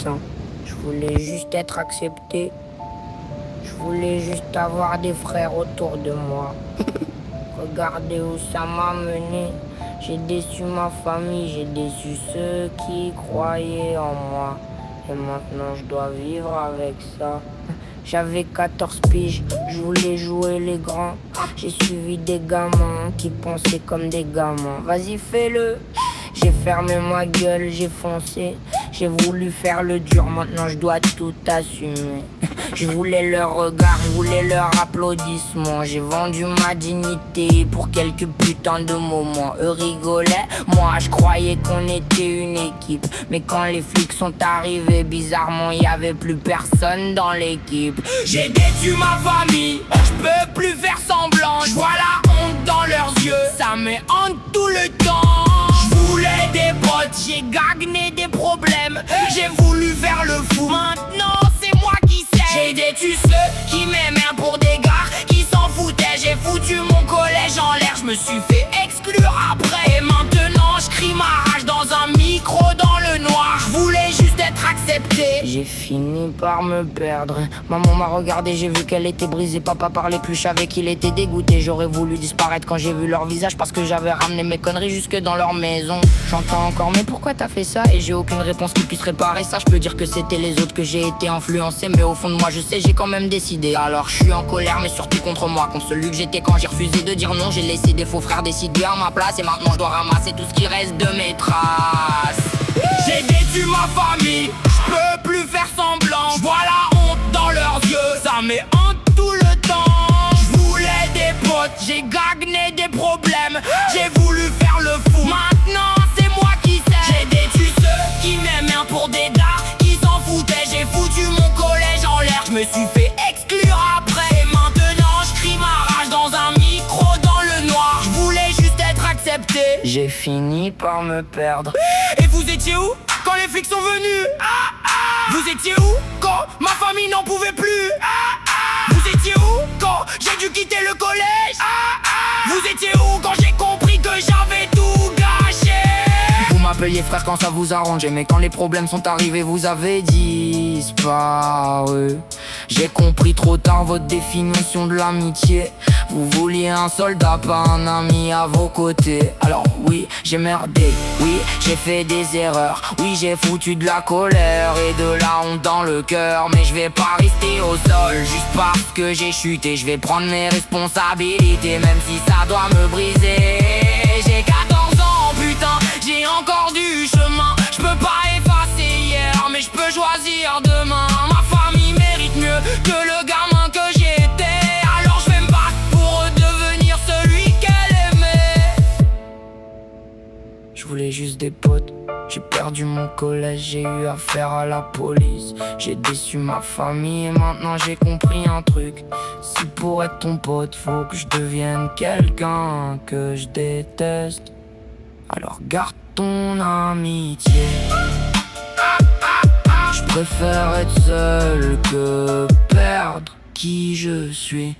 putain. Je voulais juste être accepté. Je voulais juste avoir des frères autour de moi. Regardez où ça m'a mené. J'ai déçu ma famille, j'ai déçu ceux qui croyaient en moi. Et maintenant je dois vivre avec ça. J'avais 14 piges, je voulais jouer les grands. J'ai suivi des gamins qui pensaient comme des gamins. Vas-y fais-le. J'ai fermé ma gueule, j'ai foncé. J'ai voulu faire le dur, maintenant je dois tout assumer. Je voulais leur regard, je voulais leur applaudissement. J'ai vendu ma dignité pour quelques putains de moments. Eux rigolaient, moi je croyais qu'on était une équipe. Mais quand les flics sont arrivés, bizarrement y avait plus personne dans l'équipe. J'ai déçu ma famille, je peux plus faire semblant. Je vois la honte dans leurs yeux, ça me hante tout le temps. Je voulais des potes, j'ai gagné des problèmes. J'ai voulu faire le fou, maintenant c'est moi qui sais. J'ai déçu ceux qui m'aimaient pour des gars qui s'en foutaient. J'ai foutu mon collège en l'air, je me suis fait exclure après. Et maintenant je crie ma rage dans un micro dans le noir. Je voulais juste être accepté. J'ai fini par me perdre. Maman m'a regardé, j'ai vu qu'elle était brisée. Papa parlait plus, je savais qu'il était dégoûté. J'aurais voulu disparaître quand j'ai vu leur visage, parce que j'avais ramené mes conneries jusque dans leur maison. J'entends encore mais pourquoi t'as fait ça? Et j'ai aucune réponse qui puisse réparer ça. Je peux dire que c'était les autres, que j'ai été influencé, mais au fond de moi je sais, j'ai quand même décidé. Alors je suis en colère, mais surtout contre moi, contre celui que j'étais quand j'ai refusé de dire non. J'ai laissé des faux frères décider à ma place, et maintenant je dois ramasser tout ce qui reste de mes traces. J'ai déçu ma famille, je peux plus faire semblant. Je vois la honte dans leurs yeux, ça me hante tout le temps. Je voulais des potes, j'ai gagné des problèmes. J'ai voulu faire le fou, maintenant c'est moi qui sais. J'ai déçu ceux qui m'aimaient pour des dards qui s'en foutaient. J'ai foutu mon collège en l'air, je me suis fait exclure après. Et maintenant je crie ma rage dans un micro dans le noir. Je voulais juste être accepté. J'ai fini par me perdre. Et vous étiez où quand les flics sont venus? Vous étiez où quand ma famille n'en pouvait plus? Vous étiez où quand j'ai dû quitter le collège? Vous étiez où quand j'ai compris que j'avais tout gâché? Vous m'appeliez frère quand ça vous arrangeait, mais quand les problèmes sont arrivés, vous avez disparu. J'ai compris trop tard votre définition de l'amitié. Vous vouliez un soldat, pas un ami à vos côtés. Alors oui, j'ai merdé, oui, j'ai fait des erreurs. Oui, j'ai foutu de la colère et de la honte dans le cœur. Mais je vais pas rester au sol juste parce que j'ai chuté. Je vais prendre mes responsabilités, même si ça doit me briser. J'ai 14 ans, putain, j'ai encore du chemin. Je peux pas effacer hier, mais je peux choisir demain. Ma famille mérite mieux que le gamin que j'étais. Alors je vais me battre pour redevenir celui qu'elle aimait. Je voulais juste des potes. J'ai perdu mon collège, j'ai eu affaire à la police. J'ai déçu ma famille et maintenant j'ai compris un truc. Si pour être ton pote, faut que je devienne quelqu'un que je déteste, alors garde ton amitié. Je préfère être seul que perdre qui je suis.